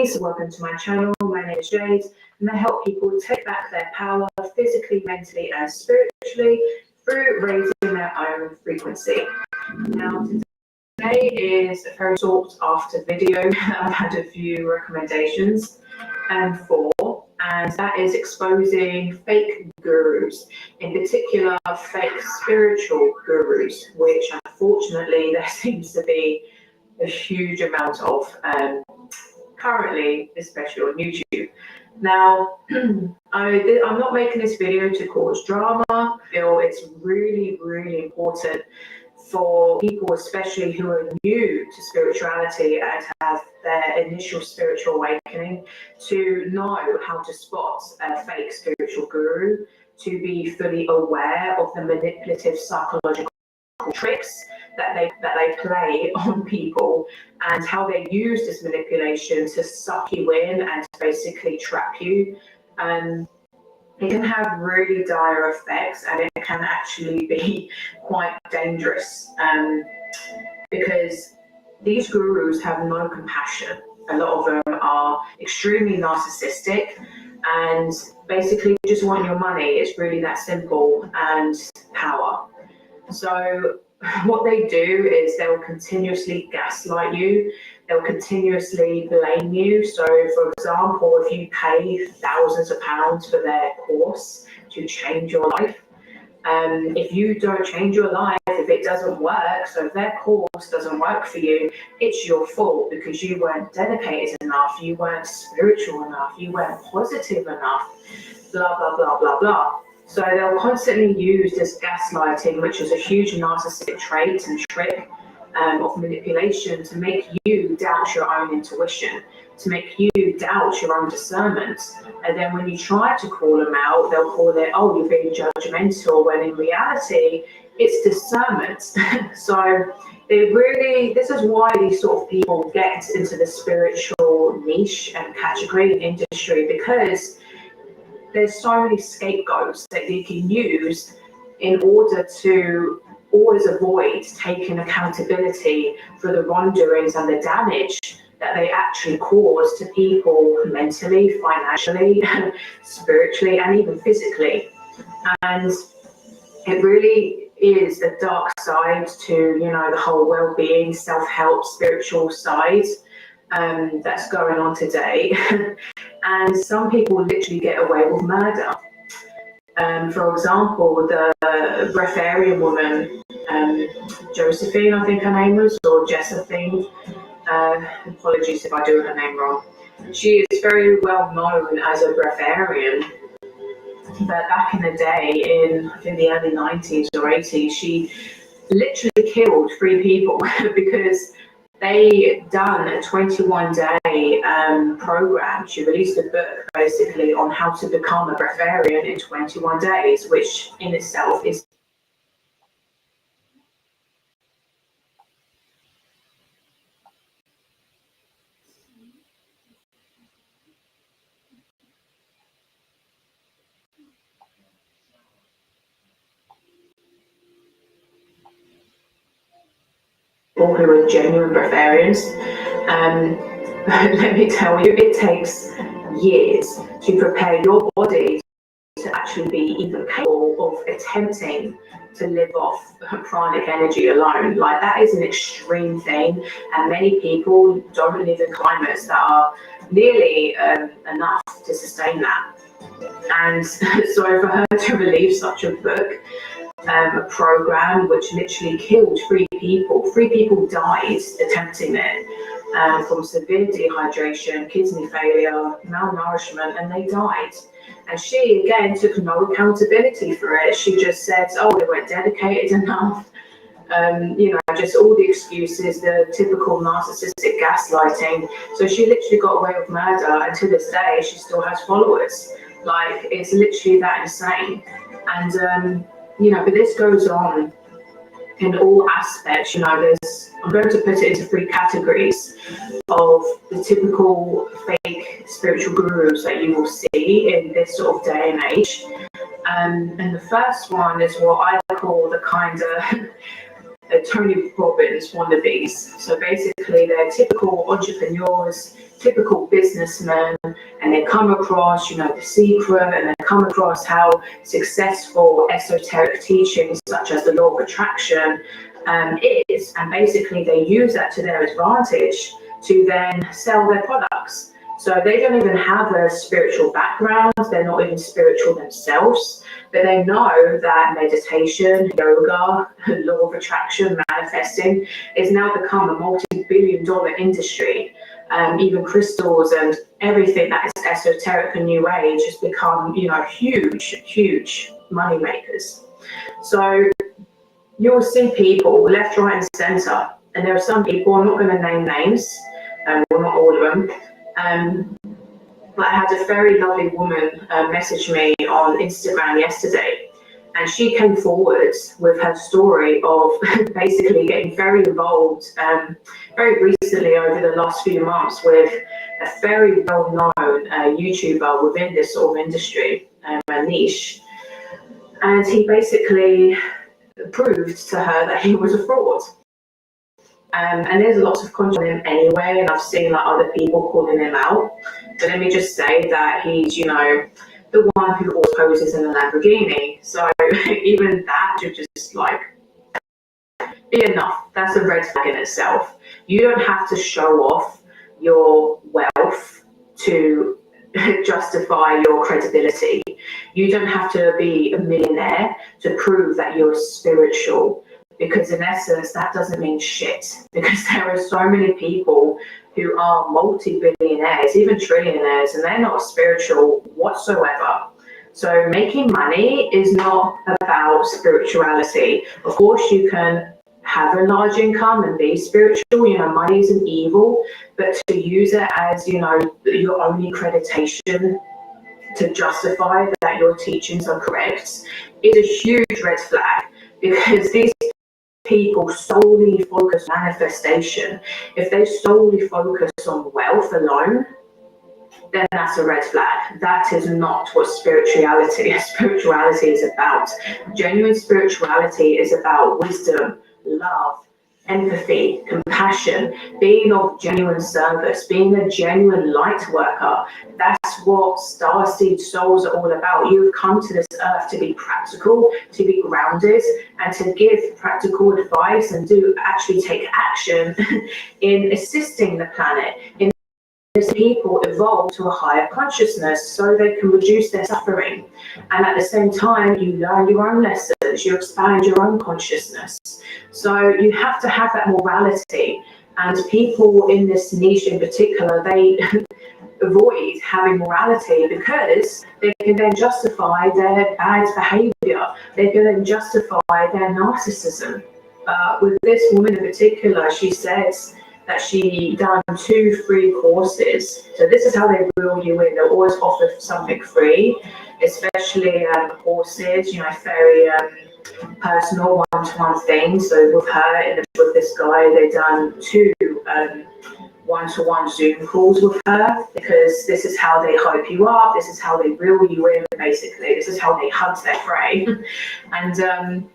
Beings, welcome to my channel. My name is Jade, and I help people take back their power physically, mentally, and spiritually through raising their own frequency. Now, today is a very sought after video. I've had a few recommendations for, and that is exposing fake gurus, in particular fake spiritual gurus, which unfortunately there seems to be a huge amount of currently, especially on YouTube. Now, I'm not making this video to cause drama. I feel it's really, really important for people, especially who are new to spirituality and have their initial spiritual awakening, to know how to spot a fake spiritual guru, to be fully aware of the manipulative psychological tricks that they play on people, and how they use this manipulation to suck you in and to basically trap you. It can have really dire effects, and it can actually be quite dangerous, because these gurus have no compassion. A lot of them are extremely narcissistic and basically just want your money. It's really that simple, and power. So what they do is they'll continuously gaslight you. They'll continuously blame you. So, for example, if you pay thousands of pounds for their course to change your life, if you don't change your life, if it doesn't work, so if their course doesn't work for you, it's your fault because you weren't dedicated enough, you weren't spiritual enough, you weren't positive enough, blah, blah, blah, blah, blah. So they'll constantly use this gaslighting, which is a huge narcissistic trait and trick of manipulation, to make you doubt your own intuition, to make you doubt your own discernment. And then when you try to call them out, they'll call it, oh, you're being judgmental, when in reality, it's discernment. So this is why these sort of people get into the spiritual niche and category and industry, because there's so many scapegoats that they can use in order to always avoid taking accountability for the wrongdoings and the damage that they actually cause to people mentally, financially, spiritually, and even physically. And it really is a dark side to, the whole well-being, self-help, spiritual side that's going on today. And some people literally get away with murder. For example, the breatharian woman, Josephine, I think her name was, or Josephine. Apologies if I do her name wrong. She is very well known as a breatharian. But back in the day, in I think the early 90s or 80s, she literally killed 3 people because they done a 21-day program. She released a book basically on how to become a breatharian in 21 days, which in itself is people who are genuine breatharians. Let me tell you, it takes years to prepare your body to actually be even capable of attempting to live off pranic energy alone. Like, that is an extreme thing, and many people don't live in climates that are nearly enough to sustain that. And so for her to release such a book, a program which literally killed 3 people. 3 people died attempting it, from severe dehydration, kidney failure, malnourishment, and they died. And she, again, took no accountability for it. She just said, oh, they weren't dedicated enough. Just all the excuses, the typical narcissistic gaslighting. So she literally got away with murder, and to this day, she still has followers. Like, it's literally that insane. And, but this goes on in all aspects. I'm going to put it into 3 categories of the typical fake spiritual gurus that you will see in this sort of day and age. And the first one is what I call the kind of Tony Robbins wannabes. So basically, they're typical entrepreneurs, typical businessmen, and they come across, the secret, and they come across how successful esoteric teachings such as the law of attraction is, and basically they use that to their advantage to then sell their products. So they don't even have a spiritual background, they're not even spiritual themselves, but they know that meditation, yoga, law of attraction, manifesting is now become a multi-billion-dollar industry. Even crystals and everything that is esoteric and new age has become, huge money makers. So you'll see people left, right, and centre, and there are some people, I'm not going to name names, well, not all of them. But I had a very lovely woman message me on Instagram yesterday, and she came forward with her story of basically getting very involved very recently over the last few months with a very well-known YouTuber within this sort of industry, a niche. And he basically proved to her that he was a fraud. And there's lots of content on him anyway, and I've seen other people calling him out. But let me just say that he's, the one who always poses in a Lamborghini. So even that should just be enough. That's a red flag in itself. You don't have to show off your wealth to justify your credibility. You don't have to be a millionaire to prove that you're spiritual. Because in essence, that doesn't mean shit. Because there are so many people who are multi-billionaires, even trillionaires, and they're not spiritual whatsoever. So making money is not about spirituality. Of course, you can have a large income and be spiritual. Money isn't evil, but to use it as, your only accreditation to justify that your teachings are correct is a huge red flag. Because these people solely focus on manifestation. If they solely focus on wealth alone, then that's a red flag. That is not what spirituality is about. Genuine spirituality is about wisdom, love, empathy, compassion, being of genuine service, being a genuine light worker. That's what starseed souls are all about. You've come to this earth to be practical, to be grounded, and to give practical advice and do actually take action in assisting the planet, in people evolve to a higher consciousness so they can reduce their suffering. And at the same time, you learn your own lessons, you expand your own consciousness. So you have to have that morality. And people in this niche in particular, they avoid having morality because they can then justify their bad behavior. They can then justify their narcissism. With this woman in particular, she says that she done 2 free courses. So this is how they reel you in. They'll always offer something free, especially courses, very personal one-to-one things. So with her, with this guy, they done 2 one-to-one Zoom calls with her, because this is how they hype you up, this is how they reel you in, basically. This is how they hunt their prey. And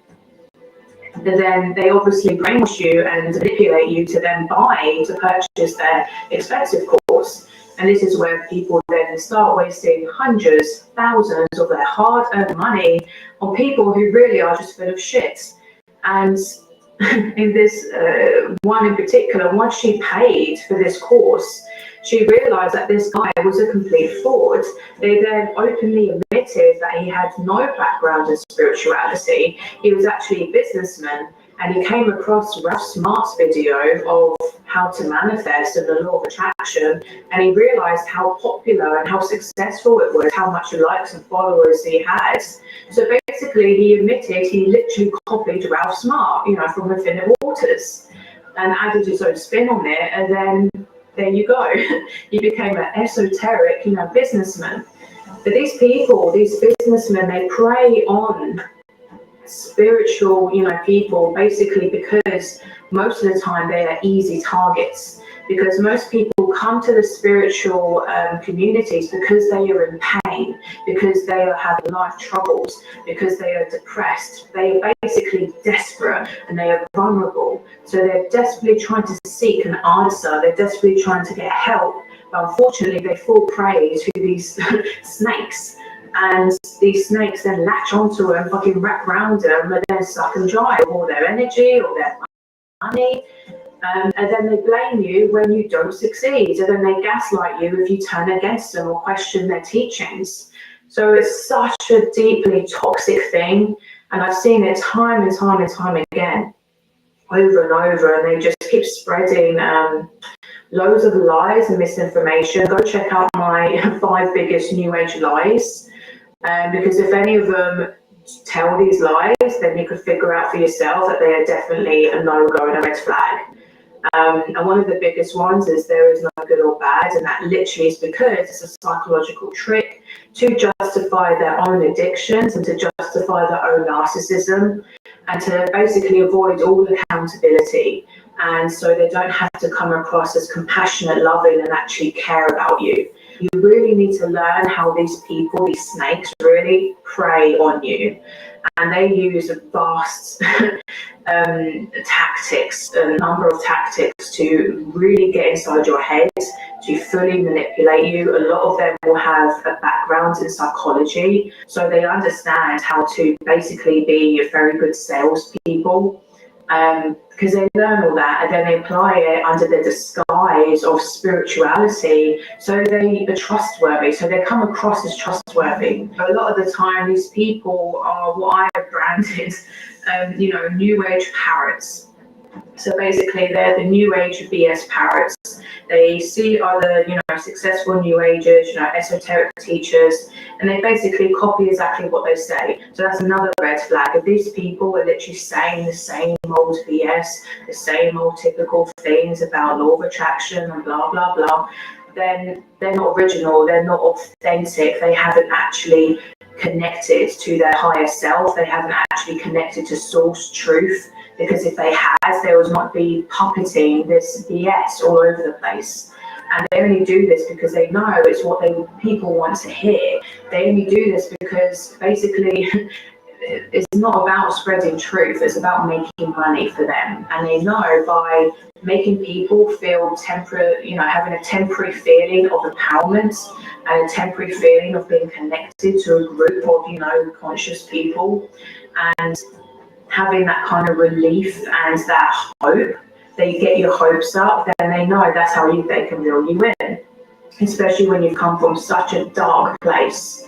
then they obviously brainwash you and manipulate you to then to purchase their expensive course. And this is where people then start wasting hundreds, thousands of their hard-earned money on people who really are just full of shit. And in this one in particular, once she paid for this course, she realized that this guy was a complete fraud. They then openly admitted that he had no background in spirituality. He was actually a businessman, and he came across Ralph Smart's video of how to manifest and the law of attraction, and he realized how popular and how successful it was, how much likes and followers he had. So basically, he admitted he literally copied Ralph Smart, from within the waters, and added his own spin on it, and then there you go. He became an esoteric, businessman. But these people, these businessmen, they prey on spiritual, people, basically because most of the time they are easy targets. Because most people come to the spiritual communities because they are in pain, because they are having life troubles, because they are depressed. They are basically desperate and they are vulnerable. So they're desperately trying to seek an answer. They're desperately trying to get help. But unfortunately, they fall prey to these snakes. And these snakes then latch onto them, fucking wrap around them, and then suck them dry of all their energy or their money. And then they blame you when you don't succeed. And then they gaslight you if you turn against them or question their teachings. So it's such a deeply toxic thing. And I've seen it time and time and time again, over and over. And they just keep spreading loads of lies and misinformation. Go check out my 5 biggest New Age lies. Because if any of them tell these lies, then you could figure out for yourself that they are definitely a no-go and a red flag. And one of the biggest ones is there is no good or bad, and that literally is because it's a psychological trick to justify their own addictions and to justify their own narcissism and to basically avoid all accountability. And so they don't have to come across as compassionate, loving, and actually care about you. You really need to learn how these people, these snakes, really prey on you. And they use vast tactics, a number of tactics to really get inside your head, to fully manipulate you. A lot of them will have a background in psychology, so they understand how to basically be very good salespeople. Because they learn all that and then they apply it under the disguise of spirituality, so they are trustworthy, so they come across as trustworthy. A lot of the time these people are what I have branded New Age parrots. So basically they're the New Age BS parrots. They see other successful New Agers, esoteric teachers, and they basically copy exactly what they say. So that's another red flag. If these people are literally saying the same old BS, the same old typical things about law of attraction and blah blah blah, then they're not original, they're not authentic, they haven't actually connected to their higher self, they haven't actually connected to source truth. Because if they had, they would not be puppeting this BS all over the place. And they only do this because they know it's what people want to hear. They only do this because basically it's not about spreading truth, it's about making money for them. And they know by making people feel having a temporary feeling of empowerment and a temporary feeling of being connected to a group of, conscious people, and having that kind of relief and that hope, they get your hopes up, then they know that's how they can reel you in, especially when you've come from such a dark place.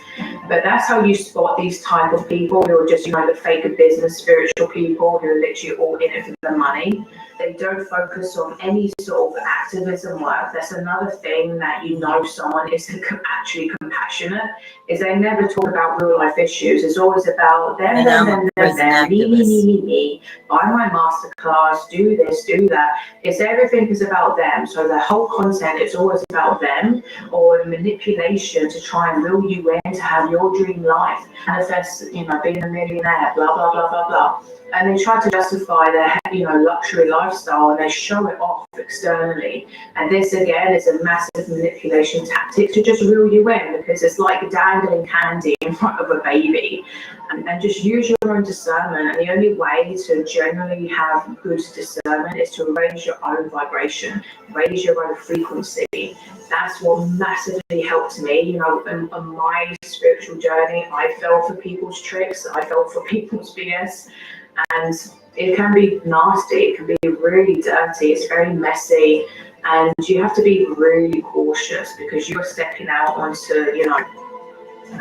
But that's how you spot these type of people who are just, the fake business spiritual people who are literally all in it for the money. They don't focus on any sort of activism work. That's another thing that someone is actually compassionate, is they never talk about real life issues. It's always about them, me, buy my masterclass, do this, do that. Everything is about them. So the whole content is always about them, or manipulation to try and reel you in to have your dream life, manifest, being a millionaire, blah, blah, blah, blah, blah. And they try to justify their, luxury lifestyle, and they show it off externally. And this, again, is a massive manipulation tactic to just reel you in, because it's like dangling candy in front of a baby. And just use your own discernment. And the only way to generally have good discernment is to raise your own vibration, raise your own frequency. That's what massively helped me, on my spiritual journey. I fell for people's tricks, I fell for people's BS. And it can be nasty, it can be really dirty, it's very messy, and you have to be really cautious because you're stepping out onto,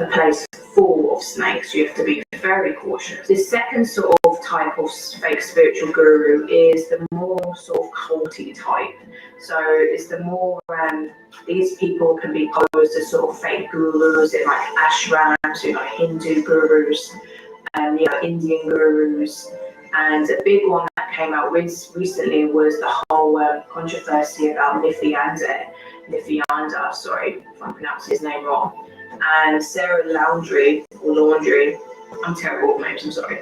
a place full of snakes. You have to be very cautious. The second sort of type of fake spiritual guru is the more sort of culty type. So it's the more, these people can be posed as sort of fake gurus in like ashrams, Hindu gurus, Indian gurus. And a big one that came out recently was the whole controversy about Nithyananda, sorry if I'm pronouncing his name wrong, and Sarah Laundry, I'm terrible with names, I'm sorry.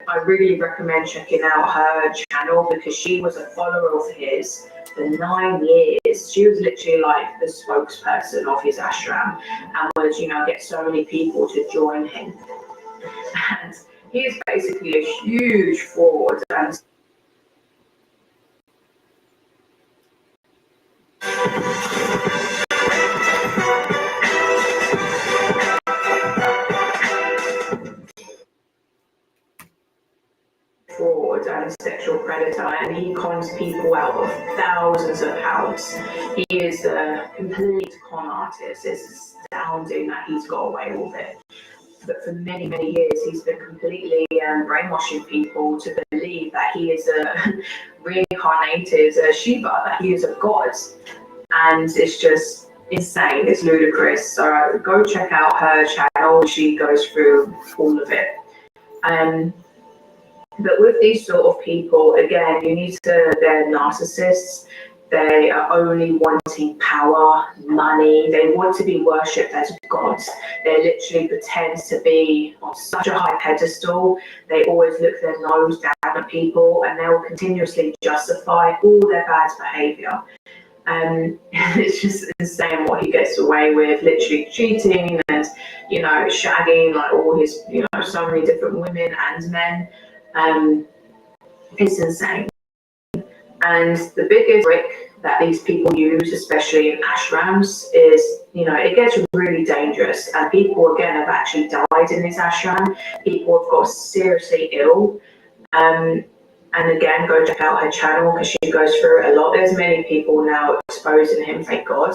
I really recommend checking out her channel because she was a follower of his for 9 years. She was literally like the spokesperson of his ashram and would, get so many people to join him. And he is basically a huge fraud and sexual predator, and he cons people out of thousands of pounds. He is a complete con artist. It's astounding that he's got away with it. But for many, many years, he's been completely brainwashing people to believe that he is a reincarnated Shiva, that he is a god. And it's just insane. It's ludicrous. So go check out her channel. She goes through all of it. But with these sort of people, again, they're narcissists. They are only wanting power, money. They want to be worshipped as gods. They literally pretend to be on such a high pedestal. They always look their nose down at people and they will continuously justify all their bad behavior. It's just insane what he gets away with, literally cheating and, shagging like all his, so many different women and men. It's insane. And the biggest trick that these people use, especially in ashrams, is, it gets really dangerous. And people, again, have actually died in this ashram. People have got seriously ill. And again, go check out her channel because she goes through it a lot. There's many people now exposing him, thank God.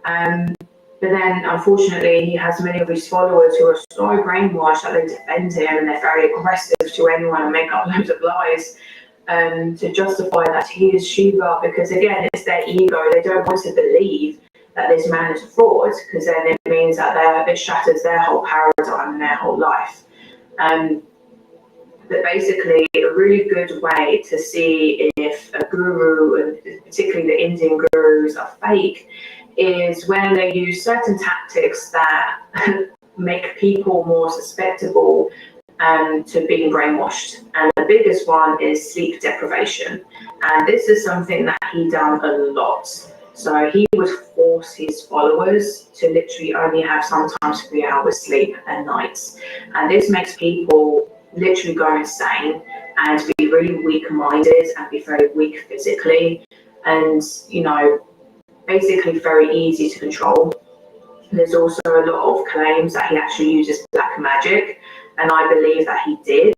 But then, unfortunately, he has many of his followers who are so brainwashed that they defend him and they're very aggressive to anyone and make up loads of lies to justify that he is Shiva, because, again, it's their ego. They don't want to believe that this man is a fraud, because then it means that it shatters their whole paradigm and their whole life. But basically, a really good way to see if a guru, and particularly the Indian gurus, are fake, is when they use certain tactics that make people more susceptible to being brainwashed. And the biggest one is sleep deprivation. And this is something that he done a lot. So he would force his followers to literally only have sometimes 3 hours sleep a night. And this makes people literally go insane and be really weak-minded and be very weak physically and, basically very easy to control. There's also a lot of claims that he actually uses black magic, and I believe that he did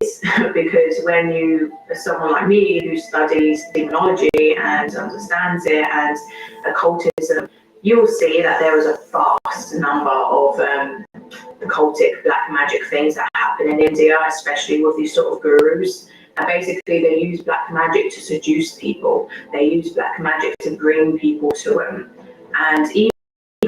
because when someone like me who studies demonology and understands it and occultism, you'll see that there is a vast number of occultic black magic things that happen in India, especially with these sort of gurus. And basically, they use black magic to seduce people. They use black magic to bring people to them. And even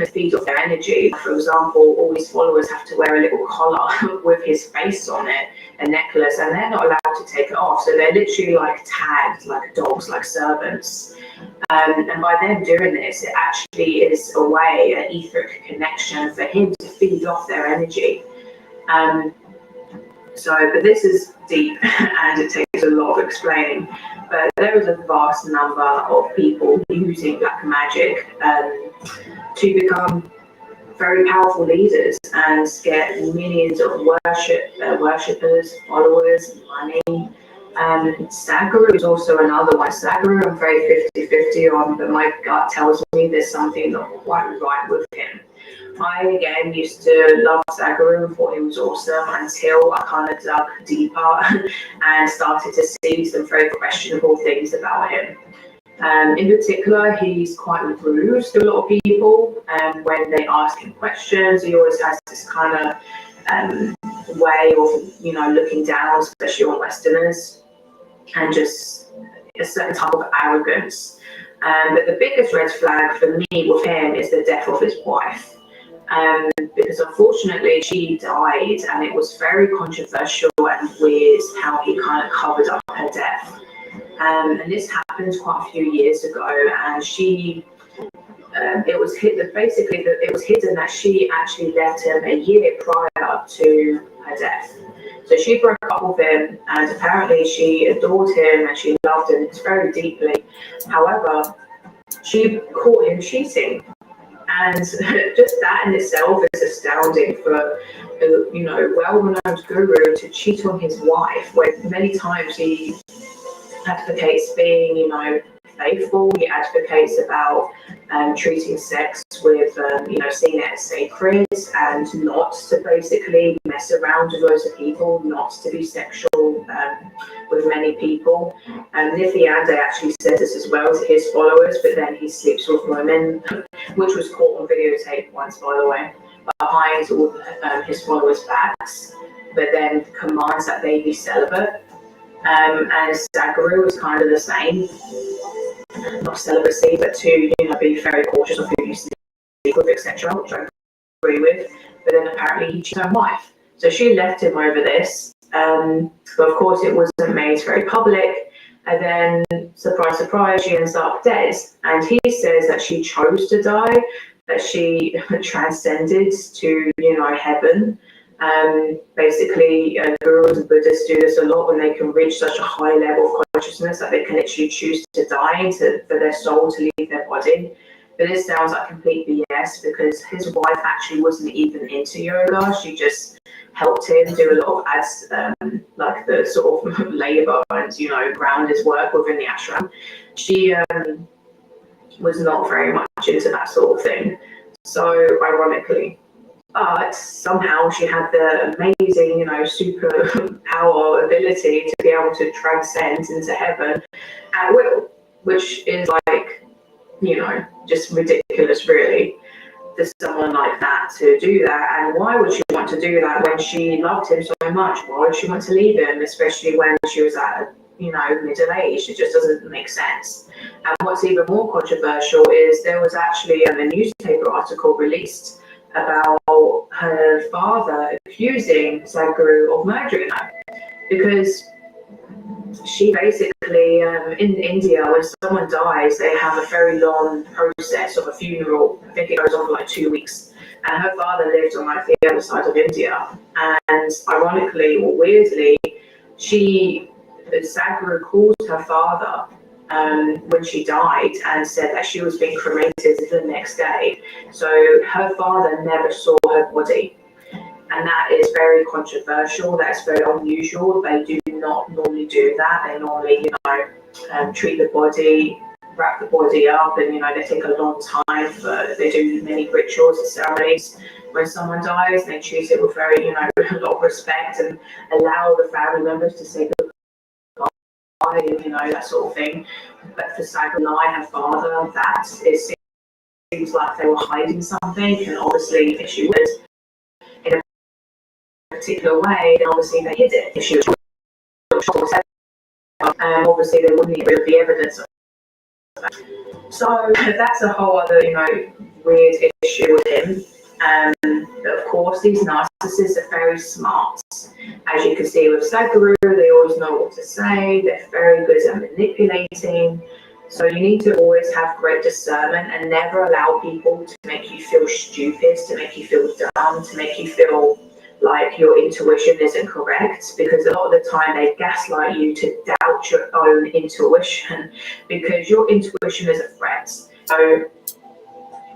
feed off their energy. For example, all his followers have to wear a little collar with his face on it, a necklace, and they're not allowed to take it off. So they're literally like tagged, like dogs, like servants. And by them doing this, it actually is a way, an etheric connection for him to feed off their energy. But this is deep and it takes a lot of explaining. But there is a vast number of people using black magic to become very powerful leaders and get millions of worshippers, followers, money. Sadhguru is also another one. Sadhguru I'm very 50-50 on, but my gut tells me there's something not quite right with him. I, again, used to love Sadhguru and thought he was awesome until I kind of dug deeper and started to see some very questionable things about him. In particular, he's quite rude to a lot of people when they ask him questions. He always has this kind of way of, looking down, especially on Westerners, and just a certain type of arrogance. But the biggest red flag for me with him is the death of his wife. Because unfortunately she died, and it was very controversial and weird how he kind of covered up her death. And this happened quite a few years ago, and it was hidden that she actually left him a year prior up to her death. So she broke up with him, and apparently she adored him and she loved him very deeply. However, she caught him cheating. And just that in itself is astounding for a well-renowned guru to cheat on his wife, where many times he advocates being, faithful. He advocates about treating sex with, seeing it as sacred and not to basically mess around with loads of people, not to be sexual with many people. And Nithyananda actually says this as well to his followers, but then he sleeps with women, which was caught on videotape once, by the way, behind all his followers' backs, but then commands that they be celibate. And Sadhguru was kind of the same, not celibacy, but to be very cautious of who you sleep with, etc., which I agree with. But then apparently he cheated on his wife, so she left him over this. But of course, it wasn't made very public. And then, surprise, surprise, she ends up dead. And he says that she chose to die, that she transcended to heaven. Basically, gurus and Buddhists do this a lot when they can reach such a high level of consciousness that they can literally choose to die for their soul to leave their body. But this sounds like complete BS, because his wife actually wasn't even into yoga. She just helped him do a lot of like the sort of labor and ground his work within the ashram. She was not very much into that sort of thing. So ironically, but somehow she had the amazing, super power ability to be able to transcend into heaven at will, which is like, just ridiculous, really, for someone like that to do that. And why would she want to do that when she loved him so much? Why would she want to leave him, especially when she was at, middle age? It just doesn't make sense. And what's even more controversial is there was actually a newspaper article released about her father accusing Sadhguru of murdering her, because she basically, in India, when someone dies, they have a very long process of a funeral. I think it goes on for like 2 weeks. And her father lived on like the other side of India. And ironically or weirdly, Sadhguru called her father when she died and said that she was being cremated the next day. So her father never saw her body. And that is very controversial. That's very unusual. They do not normally do that. They normally, treat the body, wrap the body up, and they take a long time. They do many rituals and ceremonies when someone dies. And they treat it with very, a lot of respect and allow the family members to say goodbye, that sort of thing. But for Sadhguru and her father, it seems like they were hiding something, and obviously if she was in a particular way, then obviously they hid it. If she was obviously they wouldn't get rid of the evidence of that. So that's a whole other, weird issue with him. But of course, these narcissists are very smart. As you can see with Sadhguru, they always know what to say. They're very good at manipulating. So you need to always have great discernment and never allow people to make you feel stupid, to make you feel dumb, to make you feel like your intuition isn't correct, because a lot of the time they gaslight you to doubt your own intuition, because your intuition is a threat. So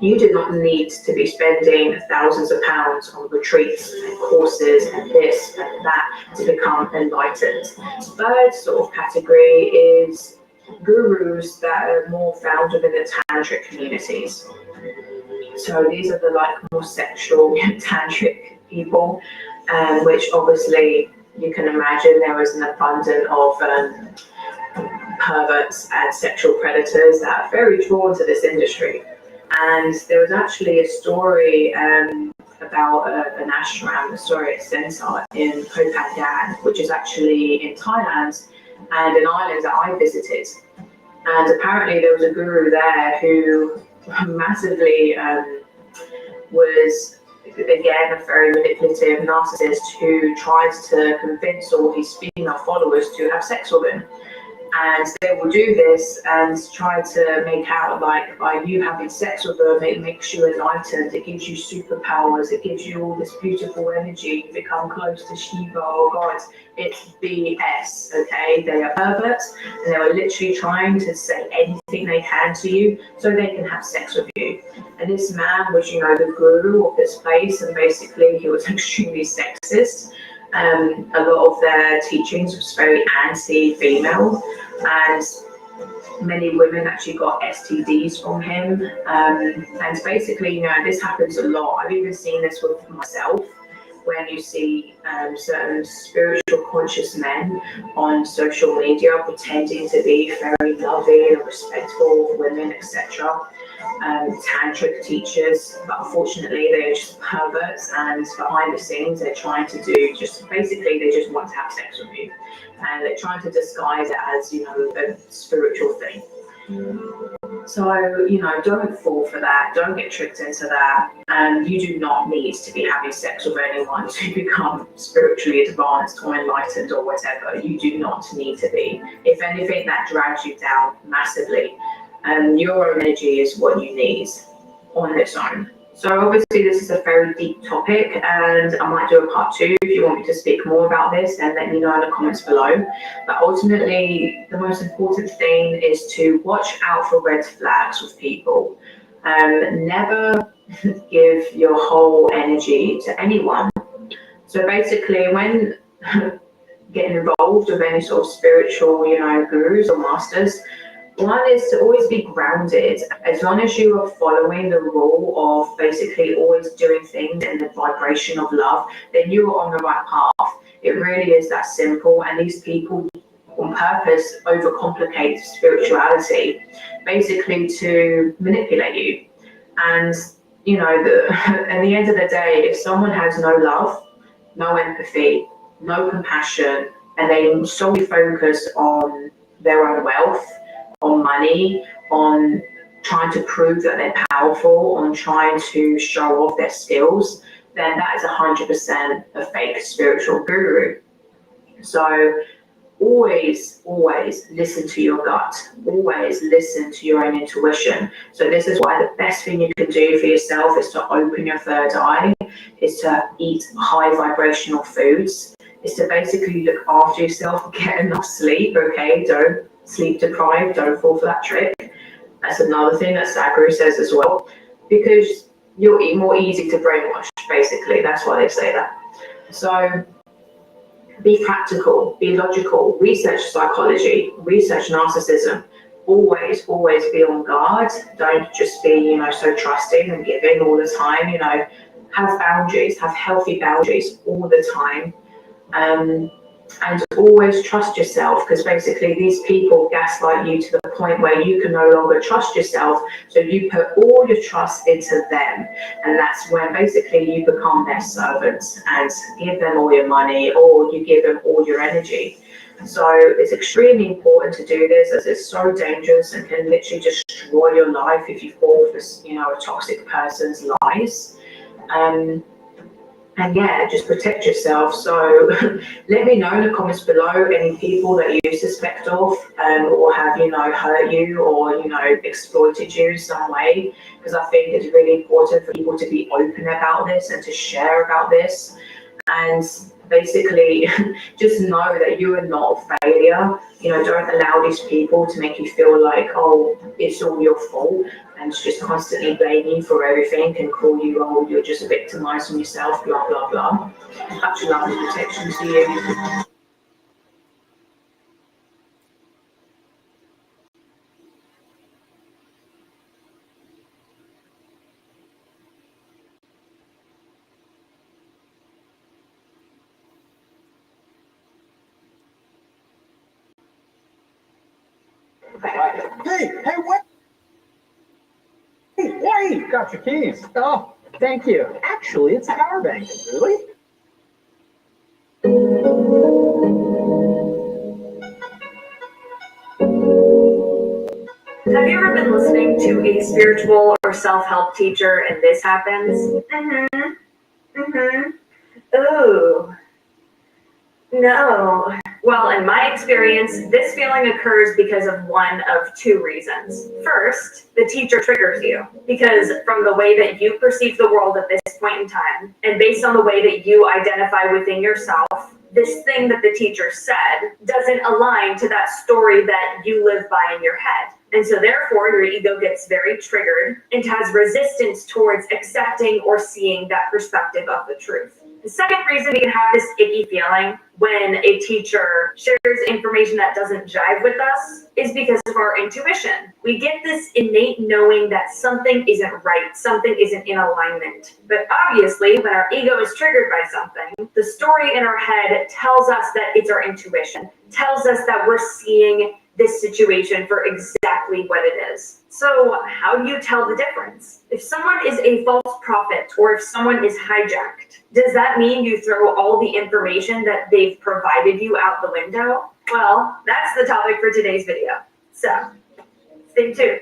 you do not need to be spending thousands of pounds on retreats and courses and this and that to become enlightened. Third sort of category is gurus that are more found within the tantric communities. So these are the more sexual tantric people, which obviously you can imagine there is an abundance of perverts and sexual predators that are very drawn to this industry. And there was actually a story about an ashram, a center in Koh Phangan, which is actually in Thailand and an island that I visited. And apparently there was a guru there who massively was, again, a very manipulative narcissist who tried to convince all his female followers to have sex with him. And they will do this and try to make out like by you having sex with them, it makes you enlightened, it gives you superpowers, it gives you all this beautiful energy, you become close to Shiva or God. It's BS, okay? They are perverts and they are literally trying to say anything they can to you so they can have sex with you. And this man was, the guru of this place, and basically he was extremely sexist. A lot of their teachings was very anti-female, and many women actually got STDs from him. And basically, this happens a lot. I've even seen this with myself, when you see certain spiritual conscious men on social media pretending to be very loving and respectful of women, etc. Tantric teachers, but unfortunately they are just perverts, and behind the scenes they're trying to do they just want to have sex with you, and they're trying to disguise it as a spiritual thing. So, don't fall for that. Don't get tricked into that. And you do not need to be having sex with anyone to become spiritually advanced or enlightened or whatever. You do not need to be. If anything, that drags you down massively. And your own energy is what you need on its own. So obviously this is a very deep topic, and I might do a part 2 if you want me to speak more about this, then let me know in the comments below. But ultimately, the most important thing is to watch out for red flags with people. Never give your whole energy to anyone. So basically, when getting involved with any sort of spiritual, gurus or masters, one is to always be grounded. As long as you are following the rule of basically always doing things in the vibration of love, then you are on the right path. It really is that simple. And these people on purpose overcomplicate spirituality, basically to manipulate you. And, at the end of the day, if someone has no love, no empathy, no compassion, and they solely focus on their own wealth, on money, on trying to prove that they're powerful, on trying to show off their skills, then that is 100% a fake spiritual guru. So always listen to your gut. Always listen to your own intuition. So this is why the best thing you can do for yourself is to open your third eye, is to eat high vibrational foods, is to basically look after yourself, get enough sleep, okay? Don't sleep deprived, don't fall for that trick. That's another thing that Sadhguru says as well, because you're more easy to brainwash, basically. That's why they say that. So be practical, be logical, research psychology, research narcissism. Always be on guard. Don't just be, so trusting and giving all the time. Have boundaries, have healthy boundaries all the time. And always trust yourself, because basically these people gaslight you to the point where you can no longer trust yourself, so you put all your trust into them, and that's when basically you become their servants and give them all your money, or you give them all your energy. So it's extremely important to do this, as it's so dangerous and can literally destroy your life if you fall for a toxic person's lies. And yeah, just protect yourself. So let me know in the comments below any people that you suspect of, or have, hurt you, or, exploited you in some way, because I think it's really important for people to be open about this and to share about this. And basically just know that you are not a failure. Don't allow these people to make you feel like, oh, it's all your fault, and just constantly blame you for everything and call you, oh, you're just victimizing yourself, blah, blah, blah. Much love and protection to you. Hey, what? Hey, wait! Got your keys. Oh, thank you. Actually, it's a power bank. Really? Have you ever been listening to a spiritual or self-help teacher and this happens? Oh, no. Well, in my experience, this feeling occurs because of one of two reasons. First, the teacher triggers you because from the way that you perceive the world at this point in time, and based on the way that you identify within yourself, this thing that the teacher said doesn't align to that story that you live by in your head. And so therefore, your ego gets very triggered and has resistance towards accepting or seeing that perspective of the truth. The second reason we can have this icky feeling when a teacher shares information that doesn't jive with us is because of our intuition. We get this innate knowing that something isn't right, something isn't in alignment. But obviously, when our ego is triggered by something, the story in our head tells us that it's our intuition, tells us that we're seeing this situation for exactly what it is. So how do you tell the difference? If someone is a false prophet or if someone is hijacked, does that mean you throw all the information that they've provided you out the window? Well, that's the topic for today's video. So stay tuned.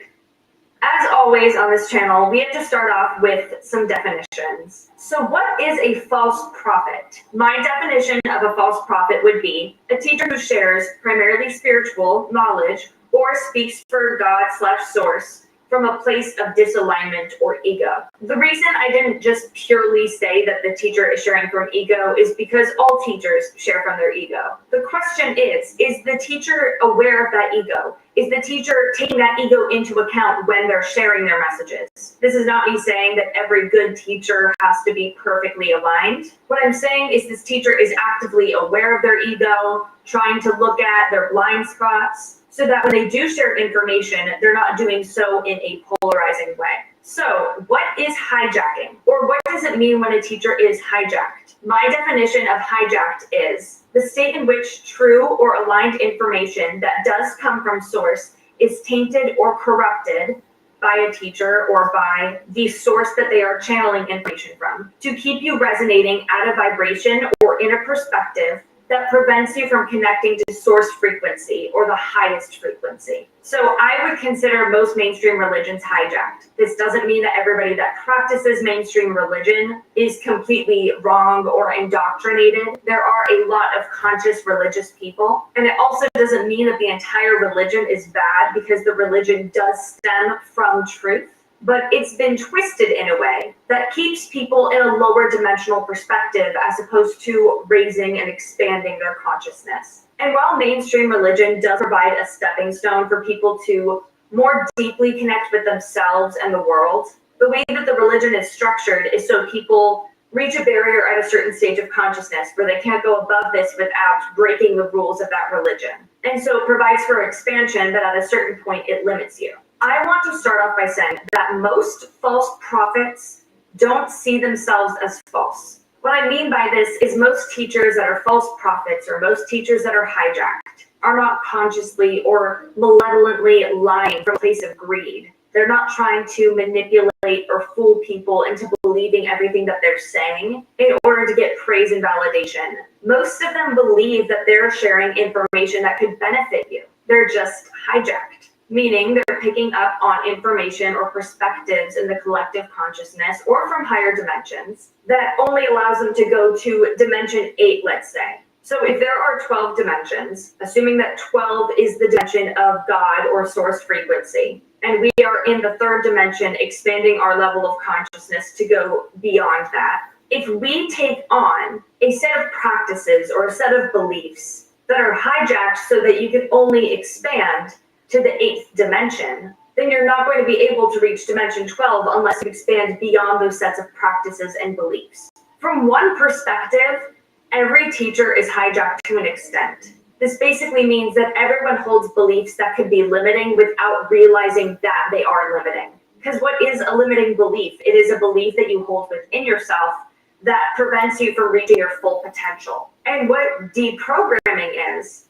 As always on this channel, we have to start off with some definitions. So what is a false prophet? My definition of a false prophet would be a teacher who shares primarily spiritual knowledge or speaks for God/source from a place of disalignment or ego. The reason I didn't just purely say that the teacher is sharing from ego is because all teachers share from their ego. The question is the teacher aware of that ego? Is the teacher taking that ego into account when they're sharing their messages? This is not me saying that every good teacher has to be perfectly aligned. What I'm saying is this teacher is actively aware of their ego, trying to look at their blind spots, so that when they do share information, they're not doing so in a polarizing way. So what is hijacking? Or what does it mean when a teacher is hijacked? My definition of hijacked is the state in which true or aligned information that does come from source is tainted or corrupted by a teacher or by the source that they are channeling information from to keep you resonating at a vibration or in a perspective that prevents you from connecting to source frequency or the highest frequency. So I would consider most mainstream religions hijacked. This doesn't mean that everybody that practices mainstream religion is completely wrong or indoctrinated. There are a lot of conscious religious people. And it also doesn't mean that the entire religion is bad because the religion does stem from truth. But it's been twisted in a way that keeps people in a lower dimensional perspective as opposed to raising and expanding their consciousness. And while mainstream religion does provide a stepping stone for people to more deeply connect with themselves and the world, the way that the religion is structured is so people reach a barrier at a certain stage of consciousness where they can't go above this without breaking the rules of that religion. And so it provides for expansion, but at a certain point it limits you. I want to start off by saying that most false prophets don't see themselves as false. What I mean by this is most teachers that are false prophets or most teachers that are hijacked are not consciously or malevolently lying from a place of greed. They're not trying to manipulate or fool people into believing everything that they're saying in order to get praise and validation. Most of them believe that they're sharing information that could benefit you. They're just hijacked, meaning they're picking up on information or perspectives in the collective consciousness or from higher dimensions that only allows them to go to dimension 8, let's say. So if there are 12 dimensions, assuming that 12 is the dimension of God or source frequency, and we are in the third dimension expanding our level of consciousness to go beyond that, if we take on a set of practices or a set of beliefs that are hijacked so that you can only expand to the 8th dimension, then you're not going to be able to reach dimension 12 unless you expand beyond those sets of practices and beliefs. From one perspective, every teacher is hijacked to an extent. This basically means that everyone holds beliefs that could be limiting without realizing that they are limiting. Because what is a limiting belief? It is a belief that you hold within yourself that prevents you from reaching your full potential. And what deprogramming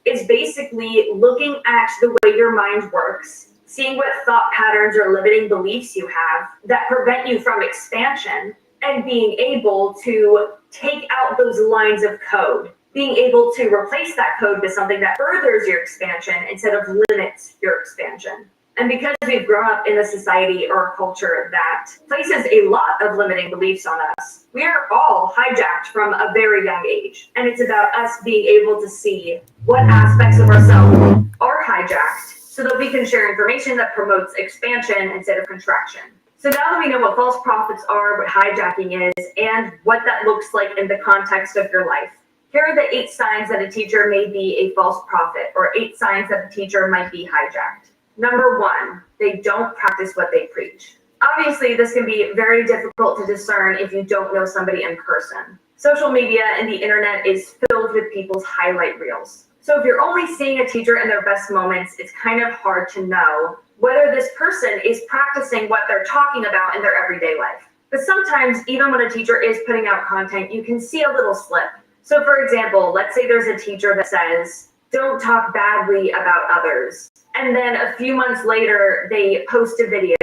is basically looking at the way your mind works, seeing what thought patterns or limiting beliefs you have that prevent you from expansion, and being able to take out those lines of code, being able to replace that code with something that furthers your expansion instead of limits your expansion. And because we've grown up in a society or a culture that places a lot of limiting beliefs on us, we are all hijacked from a very young age. And it's about us being able to see what aspects of ourselves are hijacked so that we can share information that promotes expansion instead of contraction. So now that we know what false prophets are, what hijacking is, and what that looks like in the context of your life, here are the 8 signs that a teacher may be a false prophet, or 8 signs that a teacher might be hijacked. Number 1, they don't practice what they preach. Obviously, this can be very difficult to discern if you don't know somebody in person. Social media and the internet is filled with people's highlight reels. So if you're only seeing a teacher in their best moments, it's kind of hard to know whether this person is practicing what they're talking about in their everyday life. But sometimes, even when a teacher is putting out content, you can see a little slip. So for example, let's say there's a teacher that says, "Don't talk badly about others." And then a few months later, they post a video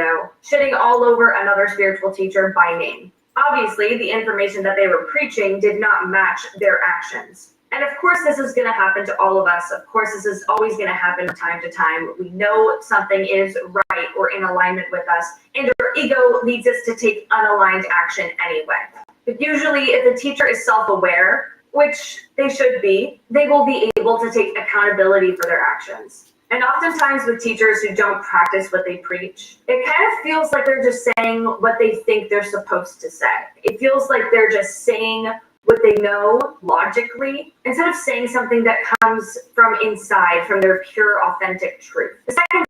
shitting all over another spiritual teacher by name. Obviously, the information that they were preaching did not match their actions. And of course, this is going to happen to all of us. Of course, this is always going to happen from time to time. We know something is right or in alignment with us, and our ego leads us to take unaligned action anyway. But usually, if a teacher is self-aware, which they should be, they will be able to take accountability for their actions. And oftentimes with teachers who don't practice what they preach, it kind of feels like they're just saying what they think they're supposed to say. It feels like they're just saying what they know logically, instead of saying something that comes from inside, from their pure, authentic truth. The second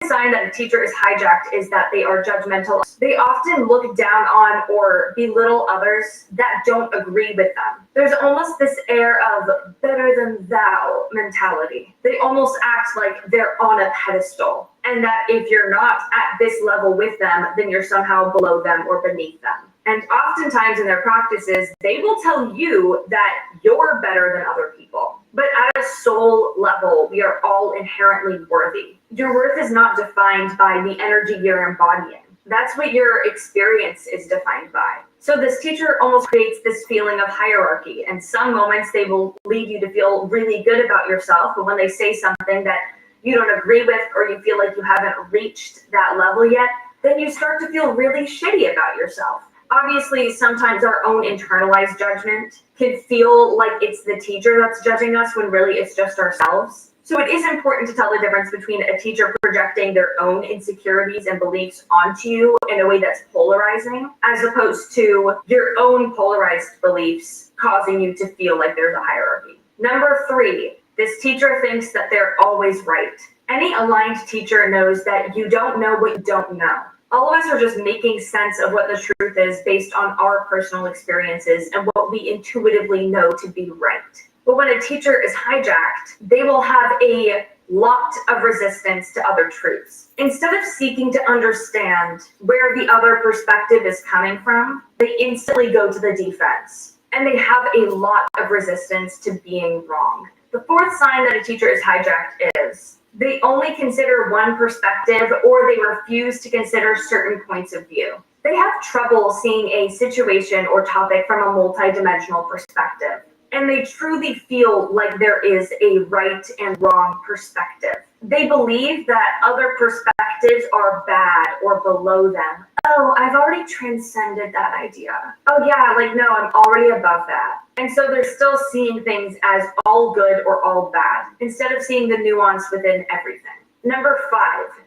sign that a teacher is hijacked is that they are judgmental. They often look down on or belittle others that don't agree with them. There's almost this air of better than thou mentality. They almost act like they're on a pedestal, and that if you're not at this level with them, then you're somehow below them or beneath them. And oftentimes in their practices, they will tell you that you're better than other people. But at a soul level, we are all inherently worthy. Your worth is not defined by the energy you're embodying. That's what your experience is defined by. So this teacher almost creates this feeling of hierarchy. And some moments they will lead you to feel really good about yourself. But when they say something that you don't agree with, or you feel like you haven't reached that level yet, then you start to feel really shitty about yourself. Obviously, sometimes our own internalized judgment can feel like it's the teacher that's judging us when really it's just ourselves. So it is important to tell the difference between a teacher projecting their own insecurities and beliefs onto you in a way that's polarizing, as opposed to your own polarized beliefs causing you to feel like there's a hierarchy. Number 3, this teacher thinks that they're always right. Any aligned teacher knows that you don't know what you don't know. All of us are just making sense of what the truth is based on our personal experiences and what we intuitively know to be right. But when a teacher is hijacked, they will have a lot of resistance to other truths. Instead of seeking to understand where the other perspective is coming from, they instantly go to the defense. And they have a lot of resistance to being wrong. The 4th sign that a teacher is hijacked is they only consider one perspective, or they refuse to consider certain points of view. They have trouble seeing a situation or topic from a multidimensional perspective, and they truly feel like there is a right and wrong perspective. They believe that other perspectives are bad or below them. Oh, I've already transcended that idea. Oh yeah, like no, I'm already above that. And so they're still seeing things as all good or all bad, instead of seeing the nuance within everything. Number 5,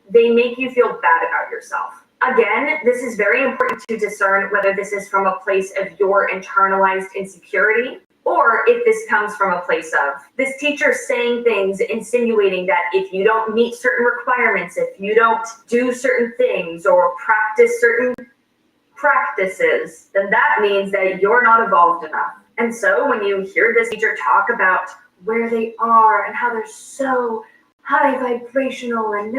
they make you feel bad about yourself. Again, this is very important to discern whether this is from a place of your internalized insecurity, or if this comes from a place of this teacher saying things, insinuating that if you don't meet certain requirements, if you don't do certain things or practice certain practices, then that means that you're not evolved enough. And so when you hear this teacher talk about where they are and how they're so high vibrational and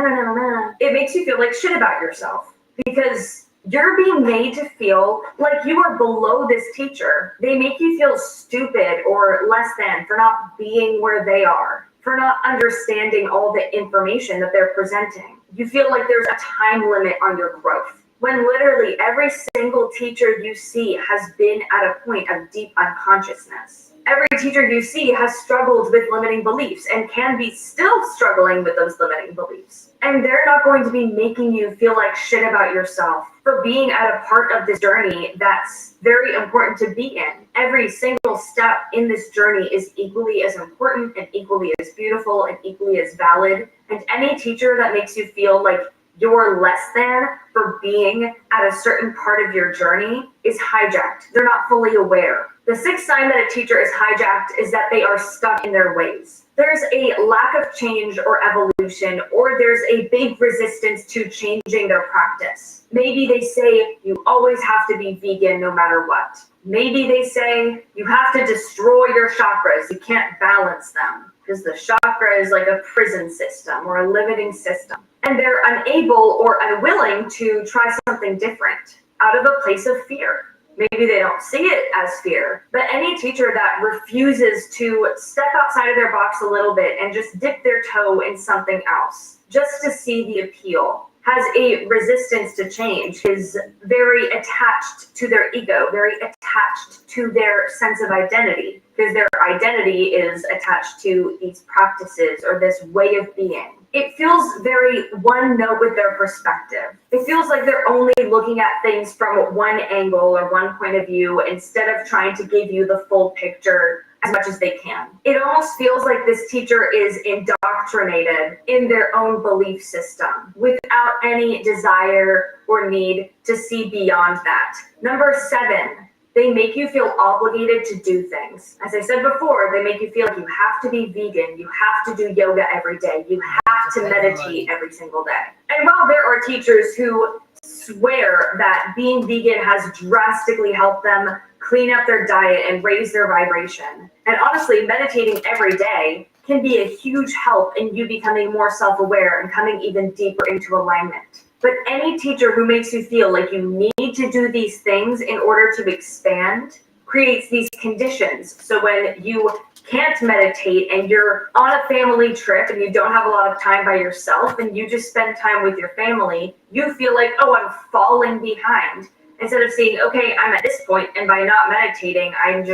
it makes you feel like shit about yourself, because you're being made to feel like you are below this teacher. They make you feel stupid or less than for not being where they are, for not understanding all the information that they're presenting. You feel like there's a time limit on your growth, when literally every single teacher you see has been at a point of deep unconsciousness. Every teacher you see has struggled with limiting beliefs and can be still struggling with those limiting beliefs. And they're not going to be making you feel like shit about yourself for being at a part of this journey that's very important to be in. Every single step in this journey is equally as important and equally as beautiful and equally as valid. And any teacher that makes you feel like you're less than for being at a certain part of your journey is hijacked. They're not fully aware. The sixth sign that a teacher is hijacked is that they are stuck in their ways. There's a lack of change or evolution, or there's a big resistance to changing their practice. Maybe they say you always have to be vegan no matter what. Maybe they say you have to destroy your chakras. You can't balance them because the chakra is like a prison system or a limiting system. And they're unable or unwilling to try something different out of a place of fear. Maybe they don't see it as fear, but any teacher that refuses to step outside of their box a little bit and just dip their toe in something else, just to see the appeal, has a resistance to change, is very attached to their ego, very attached to their sense of identity, because their identity is attached to these practices or this way of being. It feels very one note with their perspective. It feels like they're only looking at things from one angle or one point of view instead of trying to give you the full picture as much as they can. It almost feels like this teacher is indoctrinated in their own belief system without any desire or need to see beyond that. Number 7, they make you feel obligated to do things. As I said before, they make you feel like you have to be vegan, you have to do yoga every day, you have to meditate every single day. And while there are teachers who swear that being vegan has drastically helped them clean up their diet and raise their vibration, and honestly, meditating every day can be a huge help in you becoming more self-aware and coming even deeper into alignment. But any teacher who makes you feel like you need to do these things in order to expand creates these conditions. So when you can't meditate and you're on a family trip and you don't have a lot of time by yourself and you just spend time with your family, you feel like, oh, I'm falling behind. Instead of saying, okay, I'm at this point, and by not meditating, I'm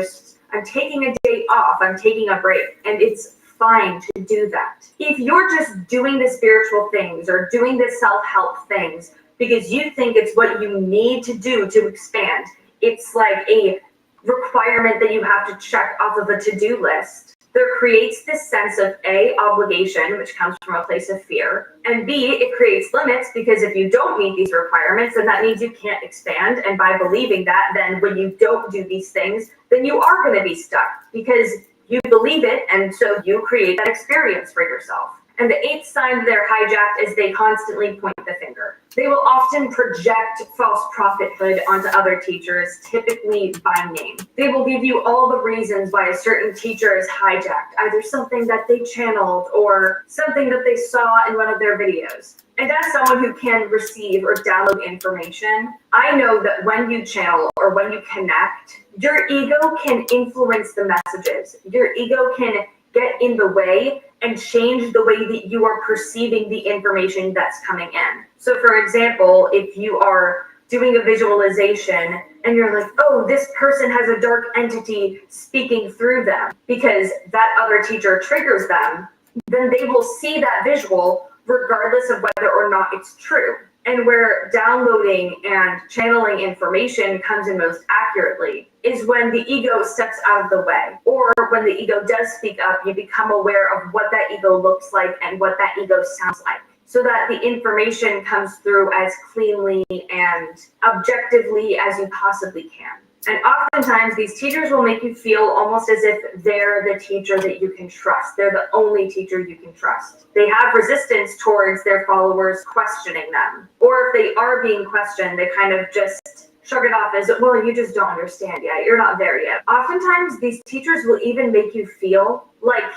taking a day off, I'm taking a break, and it's fine to do that. If you're just doing the spiritual things or doing the self-help things because you think it's what you need to do to expand, it's like a requirement that you have to check off of a to-do list, there creates this sense of A, obligation, which comes from a place of fear, and B, it creates limits because if you don't meet these requirements, then that means you can't expand, and by believing that, then when you don't do these things, then you are going to be stuck because you believe it, and so you create that experience for yourself. And the 8th sign that they're hijacked is they constantly point the finger. They will often project false prophethood onto other teachers, typically by name. They will give you all the reasons why a certain teacher is hijacked, either something that they channeled or something that they saw in one of their videos. And as someone who can receive or download information, I know that when you channel or when you connect, your ego can influence the messages. Your ego can get in the way and change the way that you are perceiving the information that's coming in. So for example, if you are doing a visualization and you're like, oh, this person has a dark entity speaking through them because that other teacher triggers them, then they will see that visual regardless of whether or not it's true. And where downloading and channeling information comes in most accurately is when the ego steps out of the way, or when the ego does speak up, you become aware of what that ego looks like and what that ego sounds like, so that the information comes through as cleanly and objectively as you possibly can. And oftentimes these teachers will make you feel almost as if they're the teacher that you can trust. They're the only teacher you can trust. They have resistance towards their followers questioning them. Or if they are being questioned, they kind of just shrug it off as, well, you just don't understand yet. You're not there yet. Oftentimes these teachers will even make you feel like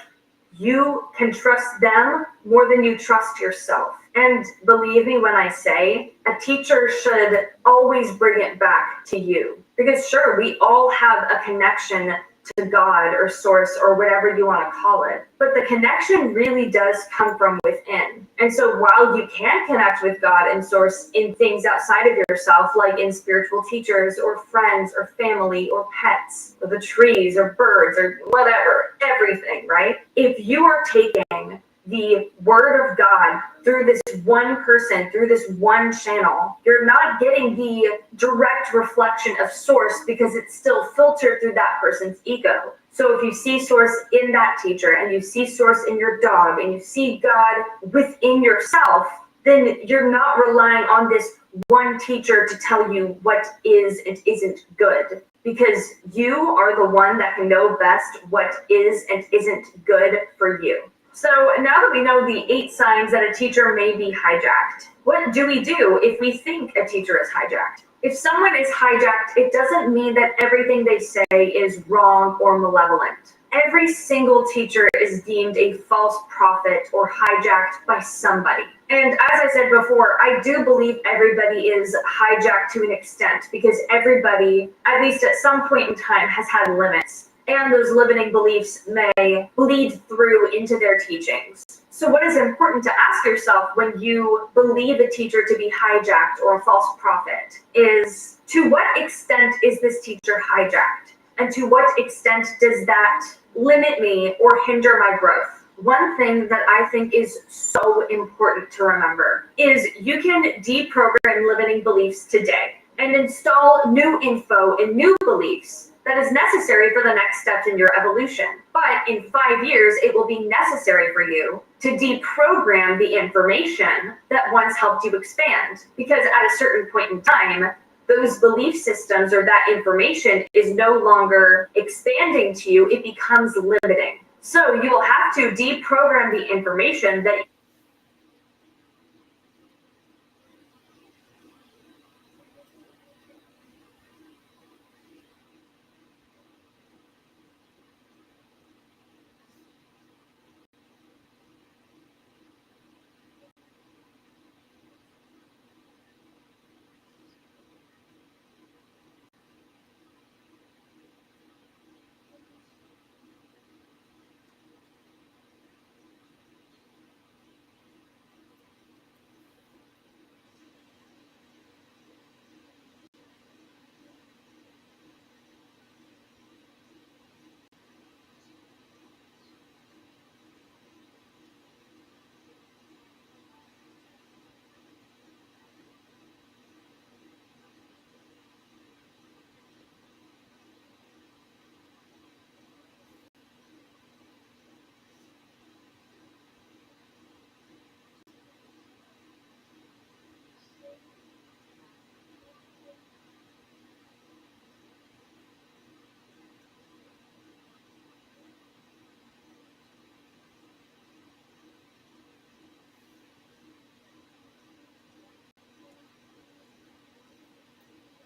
you can trust them more than you trust yourself. And believe me when I say, a teacher should always bring it back to you. Because sure, we all have a connection to God or source or whatever you want to call it. But the connection really does come from within. And so while you can connect with God and source in things outside of yourself, like in spiritual teachers or friends or family or pets or the trees or birds or whatever, everything, right? If you are taking the word of God through this one person, through this one channel, you're not getting the direct reflection of source because it's still filtered through that person's ego. So if you see source in that teacher and you see source in your dog and you see God within yourself, then you're not relying on this one teacher to tell you what is and isn't good, because you are the one that can know best what is and isn't good for you. So now that we know the 8 signs that a teacher may be hijacked, what do we do if we think a teacher is hijacked? If someone is hijacked, it doesn't mean that everything they say is wrong or malevolent. Every single teacher is deemed a false prophet or hijacked by somebody. And as I said before, I do believe everybody is hijacked to an extent, because everybody, at least at some point in time, has had limits. And those limiting beliefs may bleed through into their teachings. So what is important to ask yourself when you believe a teacher to be hijacked or a false prophet is, to what extent is this teacher hijacked? And to what extent does that limit me or hinder my growth? One thing that I think is so important to remember is you can deprogram limiting beliefs today and install new info and new beliefs that is necessary for the next steps in your evolution. But in 5 years, it will be necessary for you to deprogram the information that once helped you expand. Because at a certain point in time, those belief systems or that information is no longer expanding to you, it becomes limiting. So you will have to deprogram the information that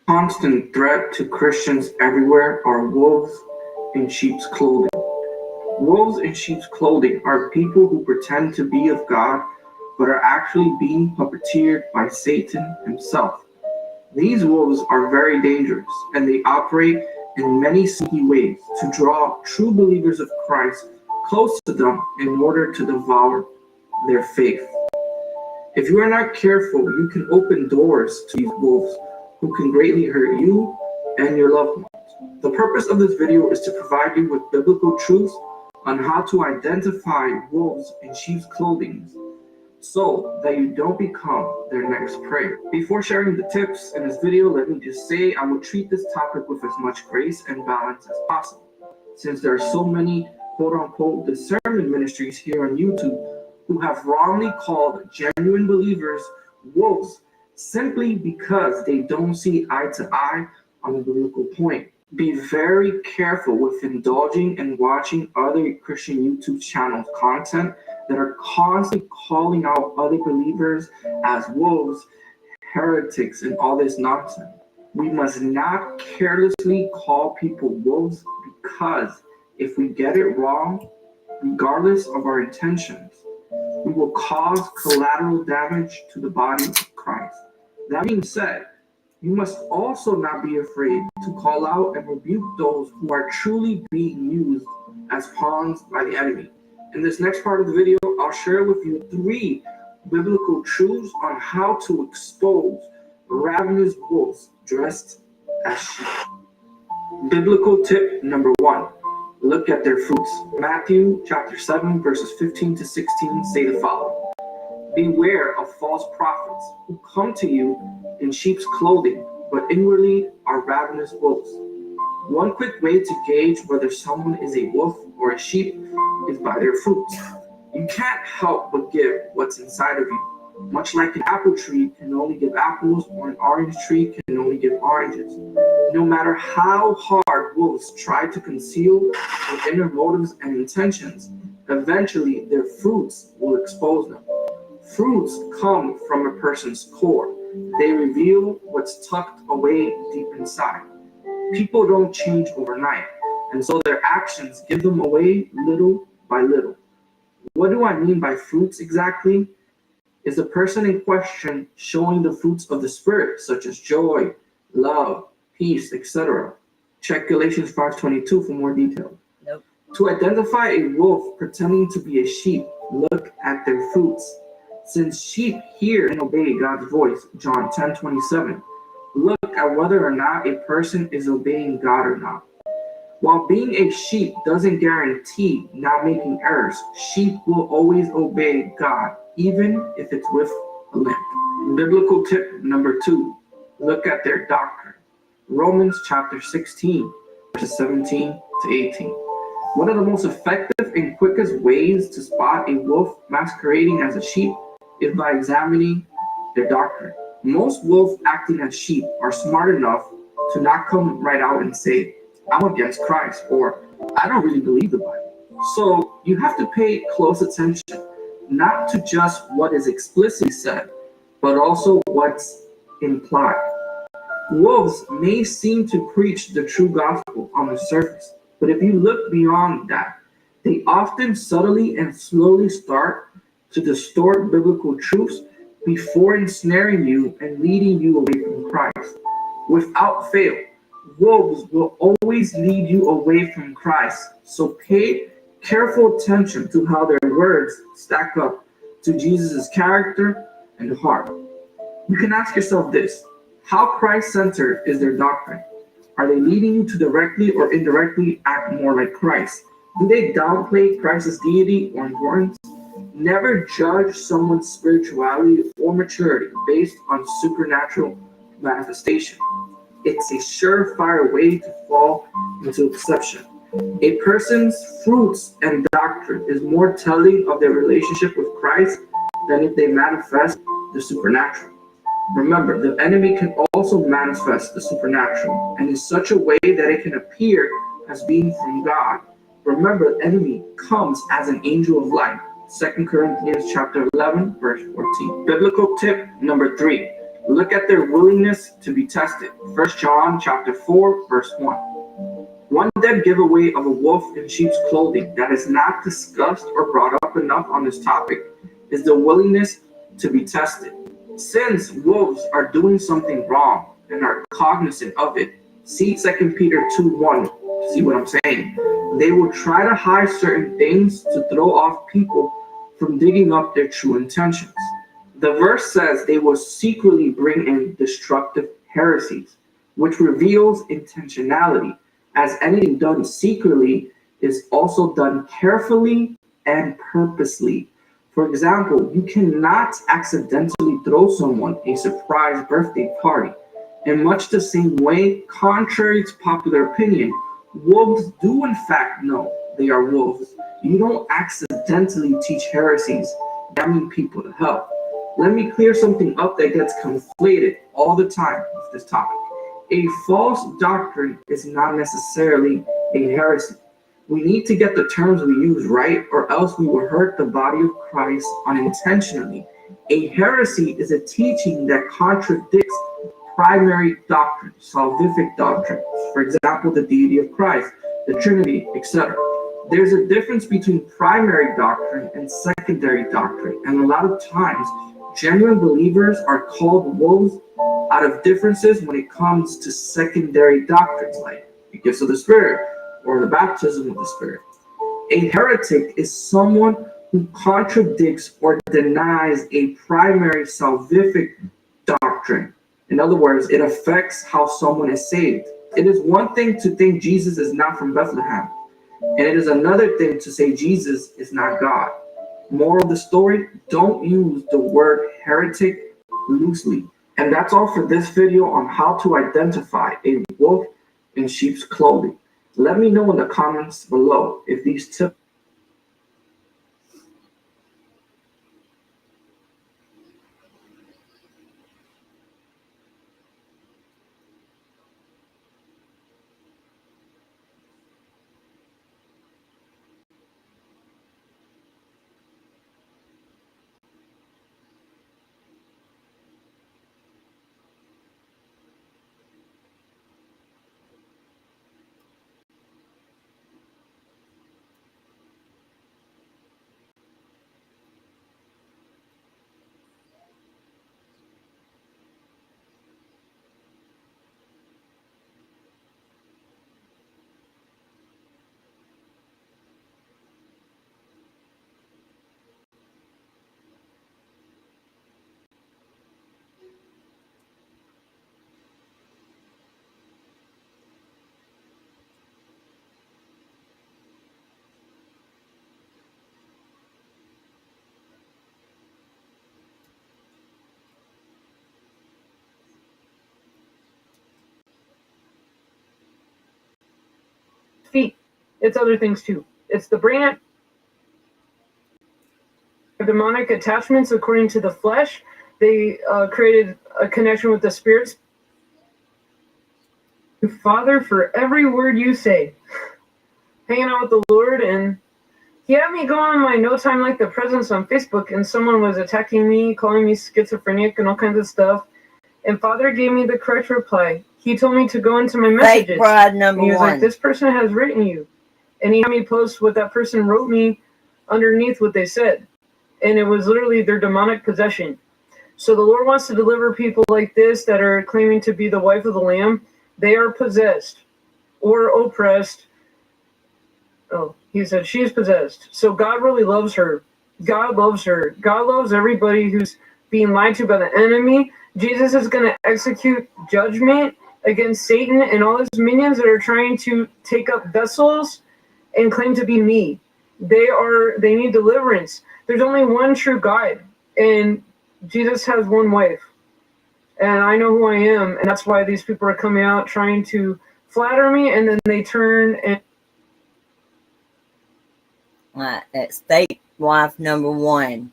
Constant threat to Christians everywhere are wolves in sheep's clothing. Wolves in sheep's clothing are people who pretend to be of God, but are actually being puppeteered by Satan himself. These wolves are very dangerous, and they operate in many sneaky ways to draw true believers of Christ close to them in order to devour their faith. If you are not careful, you can open doors to these wolves who can greatly hurt you and your loved ones. The purpose of this video is to provide you with biblical truths on how to identify wolves in sheep's clothing so that you don't become their next prey. Before sharing the tips in this video, let me just say I will treat this topic with as much grace and balance as possible, since there are so many quote-unquote discernment ministries here on YouTube who have wrongly called genuine believers wolves simply because they don't see eye to eye on a biblical point. Be very careful with indulging and watching other Christian YouTube channels content that are constantly calling out other believers as wolves, heretics, and all this nonsense. We must not carelessly call people wolves, because if we get it wrong, regardless of our intentions, we will cause collateral damage to the body of Christ. That being said, you must also not be afraid to call out and rebuke those who are truly being used as pawns by the enemy. In this next part of the video, I'll share with you 3 biblical truths on how to expose ravenous wolves dressed as sheep. Biblical tip number 1. Look at their fruits. Matthew chapter 7, verses 15 to 16 say the following. Beware of false prophets who come to you in sheep's clothing, but inwardly are ravenous wolves. One quick way to gauge whether someone is a wolf or a sheep is by their fruits. You can't help but give what's inside of you. Much like an apple tree can only give apples, or an orange tree can only give oranges. No matter how hard wolves try to conceal their inner motives and intentions, eventually their fruits will expose them. Fruits come from a person's core. They reveal what's tucked away deep inside. People don't change overnight, and so their actions give them away little by little. What do I mean by fruits exactly? Is the person in question showing the fruits of the Spirit, such as joy, love, peace, etc.? Check Galatians 5:22 for more detail. Nope. To identify a wolf pretending to be a sheep, look at their fruits. Since sheep hear and obey God's voice, John 10:27, look at whether or not a person is obeying God or not. While being a sheep doesn't guarantee not making errors, sheep will always obey God, even if it's with a limp. Biblical tip number 2, look at their doctrine. Romans chapter 16, verses 17 to 18. One of the most effective and quickest ways to spot a wolf masquerading as a sheep is by examining their doctrine. Most wolves acting as sheep are smart enough to not come right out and say, I'm against Christ, or I don't really believe the Bible. So you have to pay close attention, not to just what is explicitly said, but also what's implied. Wolves may seem to preach the true gospel on the surface, but if you look beyond that, they often subtly and slowly start to distort biblical truths before ensnaring you and leading you away from Christ. Without fail, wolves will always lead you away from Christ. So pay careful attention to how their words stack up to Jesus' character and heart. You can ask yourself this: how Christ-centered is their doctrine? Are they leading you to directly or indirectly act more like Christ? Do they downplay Christ's deity or importance? Never judge someone's spirituality or maturity based on supernatural manifestation. It's a surefire way to fall into deception. A person's fruits and doctrine is more telling of their relationship with Christ than if they manifest the supernatural. Remember, the enemy can also manifest the supernatural, and in such a way that it can appear as being from God. Remember, the enemy comes as an angel of light. 2 Corinthians chapter 11, verse 14. Biblical tip number 3. Look at their willingness to be tested. 1 John chapter 4, verse 1. One dead giveaway of a wolf in sheep's clothing that is not discussed or brought up enough on this topic is the willingness to be tested. Since wolves are doing something wrong and are cognizant of it, see 2 Peter 2:1 to see what I'm saying. They will try to hide certain things to throw off people from digging up their true intentions. The verse says they will secretly bring in destructive heresies, which reveals intentionality, as anything done secretly is also done carefully and purposely. For example, you cannot accidentally throw someone a surprise birthday party. In much the same way, contrary to popular opinion, wolves do in fact know they are wolves. You don't accidentally teach heresies, damning people to hell. Let me clear something up that gets conflated all the time with this topic. A false doctrine is not necessarily a heresy. We need to get the terms we use right, or else we will hurt the body of Christ unintentionally. A heresy is a teaching that contradicts primary doctrine, salvific doctrine, for example, the deity of Christ, the Trinity, etc. There's a difference between primary doctrine and secondary doctrine, and a lot of times, genuine believers are called wolves out of differences when it comes to secondary doctrines, like the gifts of the Spirit or the baptism of the Spirit. A heretic is someone who contradicts or denies a primary salvific doctrine. In other words, it affects how someone is saved. It is one thing to think Jesus is not from Bethlehem. And it is another thing to say Jesus is not God. Moral of the story, don't use the word heretic loosely. And that's all for this video on how to identify a wolf in sheep's clothing. Let me know in the comments below if these tips feet. It's other things too. It's the brain, demonic attachments according to the flesh. They created a connection with the spirits. Father, for every word you say, hanging out with the Lord, and he had me go on my No Time Like the Presence on Facebook, and someone was attacking me, calling me schizophrenic and all kinds of stuff. And Father gave me the correct reply. He told me to go into my messages. Fake bride number he was one. like, this person has written you. And he had me post what that person wrote me underneath what they said. And it was literally their demonic possession. So the Lord wants to deliver people like this that are claiming to be the wife of the Lamb. They are possessed or oppressed. Oh, he said she is possessed. So God really loves her. God loves her. God loves everybody who's being lied to by the enemy. Jesus is going to execute judgment against Satan and all his minions that are trying to take up vessels and claim to be me. They need deliverance. There's only one true God, and Jesus has one wife. And I know who I am, and that's why these people are coming out trying to flatter me, and then they turn and That's fake wife number one.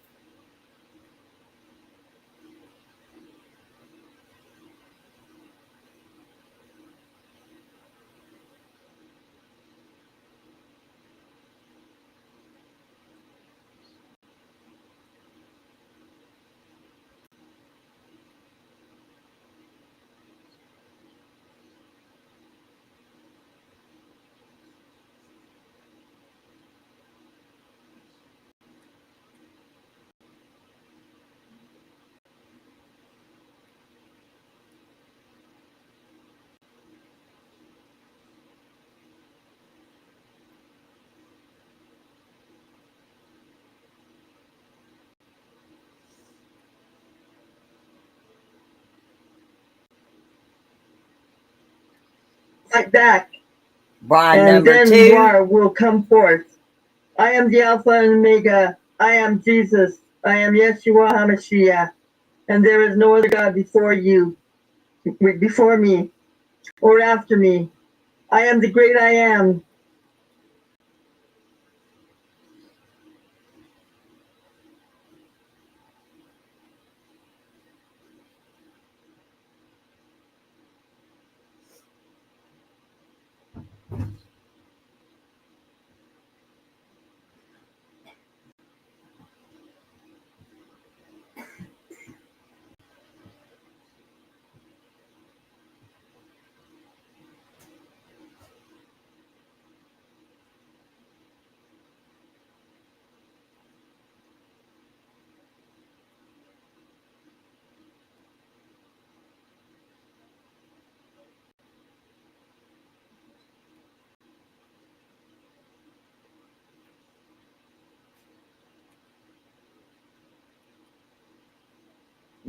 Like that, Bride and number then two. war will come forth. I am the Alpha and Omega. I am Jesus. I am Yeshua HaMashiach, and there is no other God before you, before me, or after me. I am the great I am.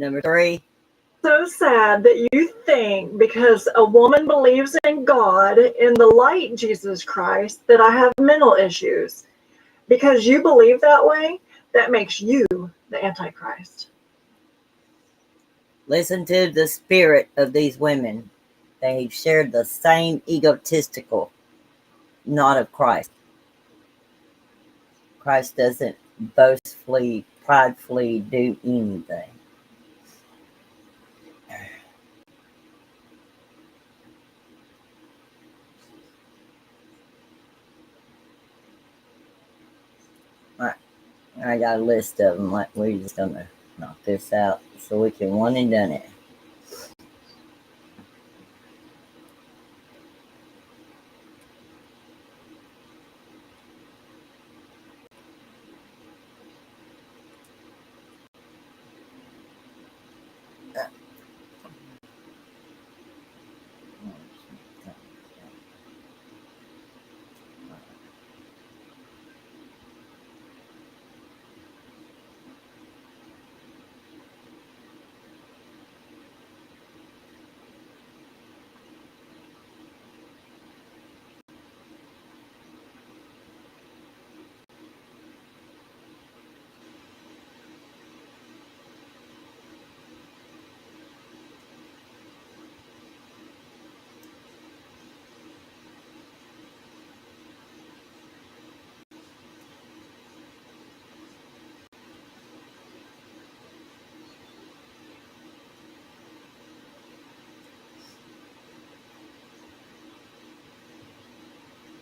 Number three. so sad that you think because a woman believes in God, in the light Jesus Christ, that I have mental issues. Because you believe that way, that makes you the Antichrist. Listen to the spirit of these women. They share the same egotistical, not of Christ. Christ doesn't boastfully, pridefully do anything. I got a list of them. Like, we're just gonna knock this out so we can one and done it.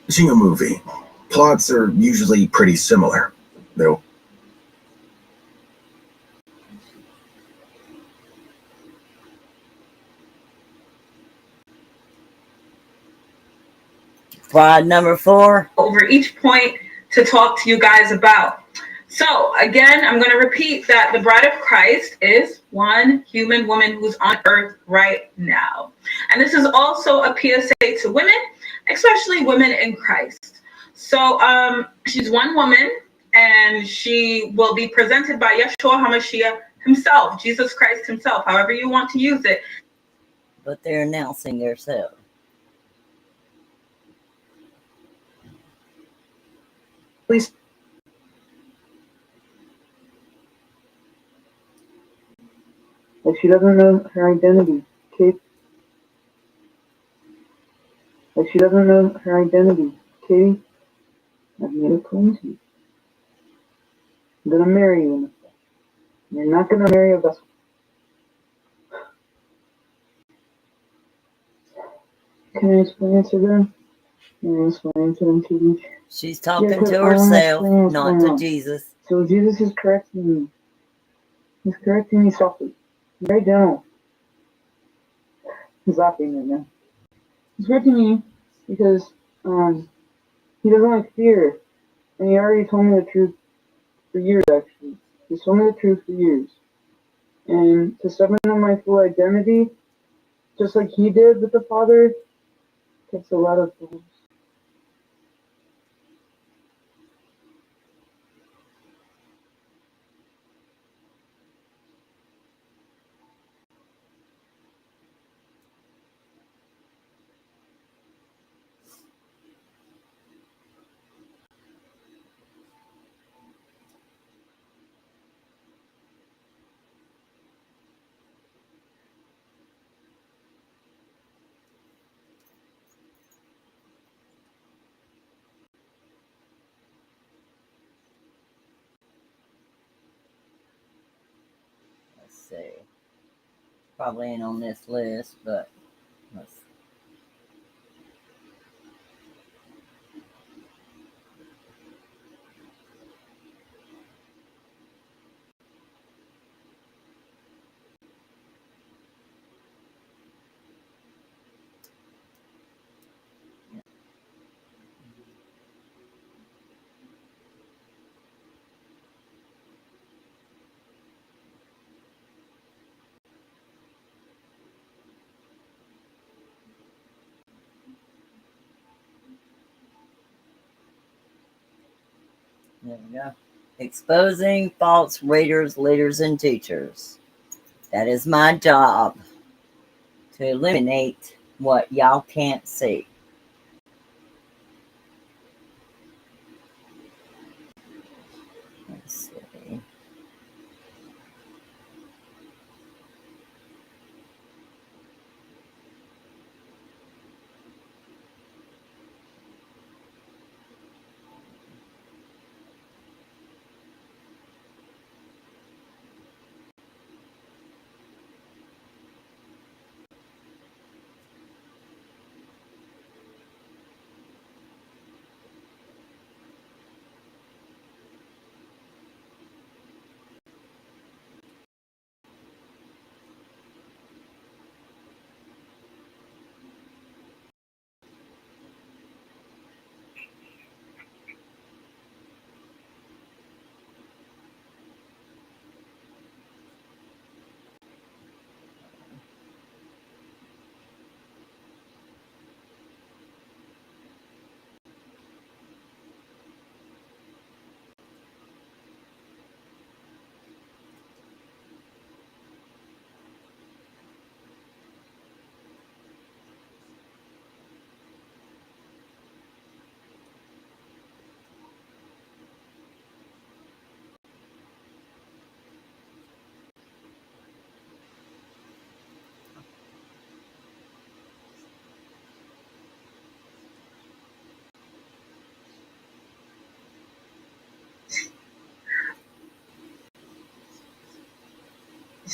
Watching a movie, plots are usually pretty similar, though. Slide number 4. Over each point to talk to you guys about. So again, I'm going to repeat that the bride of Christ is one human woman who's on earth right now. And this is also a PSA to women, especially women in Christ. So she's one woman, and she will be presented by Yeshua HaMashiach himself, Jesus Christ himself, however you want to use it. But they're announcing themselves. Please. Like, she doesn't know her identity, Kate. Like, she doesn't know her identity, Katie. I've made a claim to you. I'm gonna marry you in the flesh. You're not gonna marry a vessel. Can I explain it to them? Can I explain it to them, Katie? She's talking Yeah, 'cause to I wanna herself, explain what's not going to on. Jesus. So Jesus is correcting me. He's correcting me softly. Very gentle. He's laughing right now. He's correcting me because he doesn't like fear. And he already told me the truth for years, actually. He's told me the truth for years. And to step into my full identity, just like he did with the Father, takes a lot of fools. Let's see. Probably ain't on this list, but let's. There we go. Exposing false readers, leaders, and teachers. That is my job, to eliminate what y'all can't see. Let's see.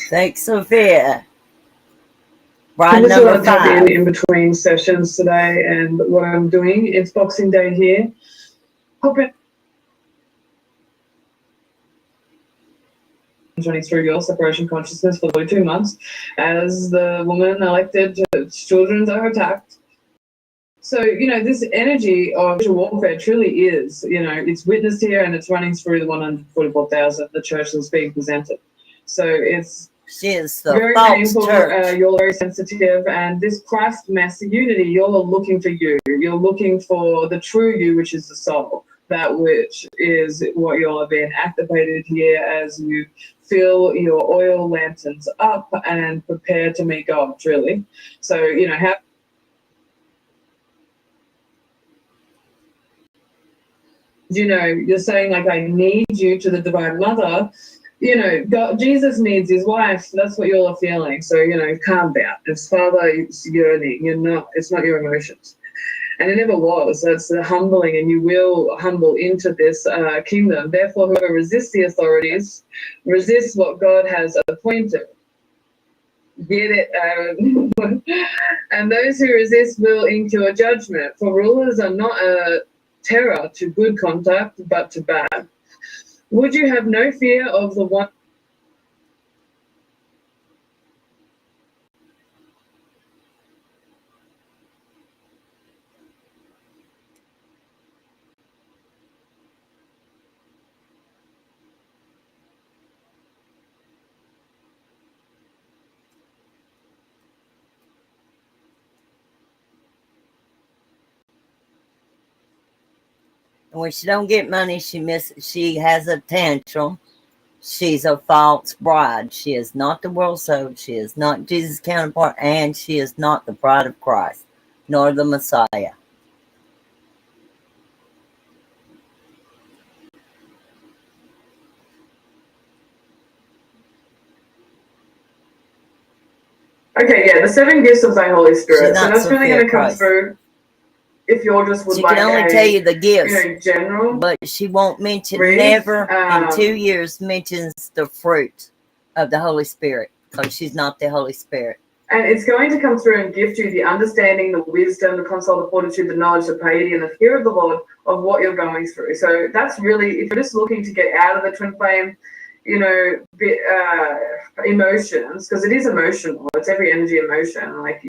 Thanks, Sophia. Bride This is what number I'm tapping 5. in between sessions today, and what I'm doing, it's Boxing Day here. Hoping running through your separation consciousness for 2 months as the woman elected children are attacked. So, this energy of warfare truly is, it's witnessed here and it's running through the 144,000, the church that's being presented. So it's She is the very false painful. church. You're very sensitive, and this Christ mass unity, you're looking for you. You're looking for the true you, which is the soul. That which is what you're being activated here as you fill your oil lanterns up and prepare to meet God, truly. So, have you're saying, like, I need you to the Divine Mother. God, Jesus needs his wife. That's what you're feeling. So, calm down. It's Father, it's yearning. It's not your emotions. And it never was. That's the humbling, and you will humble into this kingdom. Therefore, whoever resists the authorities resists what God has appointed. Get it? And those who resist will incur judgment. For rulers are not a terror to good conduct, but to bad. Would you have no fear of the one? And when she don't get money, she has a tantrum. She's a false bride. She is not the world soul. She is not Jesus' counterpart, and she is not the bride of Christ, nor the Messiah. Okay, yeah, the 7 gifts of thy Holy Spirit. She's So not that's really Sophia going to come Christ. through if you're just would She like can only a, tell you the gifts, general. but she won't mention, read, never in 2 years mentions the fruit of the Holy Spirit, because she's not the Holy Spirit. And it's going to come through and gift you the understanding, the wisdom, the console, the fortitude, the knowledge, the piety, and the fear of the Lord of what you're going through. So that's really, if you're just looking to get out of the twin flame, emotions, because it is emotional. It's every energy emotion. Like,